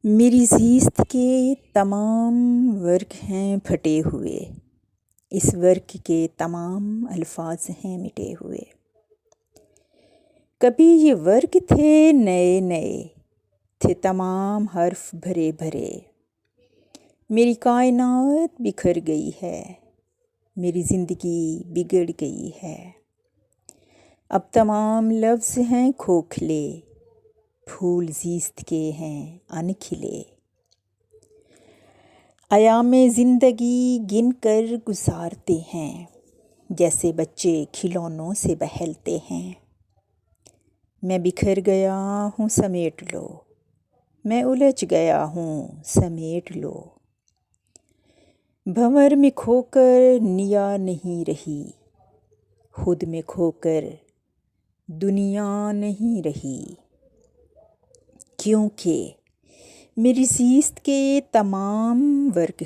میری زیست کے تمام ورق ہیں پھٹے ہوئے، اس ورق کے تمام الفاظ ہیں مٹے ہوئے۔ کبھی یہ ورق تھے نئے نئے، تھے تمام حرف بھرے بھرے۔ میری کائنات بکھر گئی ہے، میری زندگی بگڑ گئی ہے۔ اب تمام لفظ ہیں کھوکھلے، پھول زیست کے ہیں ان کھلے۔ ایام زندگی گن کر گزارتے ہیں، جیسے بچے کھلونوں سے بہلتے ہیں۔ میں بکھر گیا ہوں سمیٹ لو، میں الجھ گیا ہوں سمیٹ لو۔ بھنور میں کھو کر نیا نہیں رہی، خود میں کھو کر دنیا نہیں رہی۔ کیونکہ میری زیست کے تمام ورق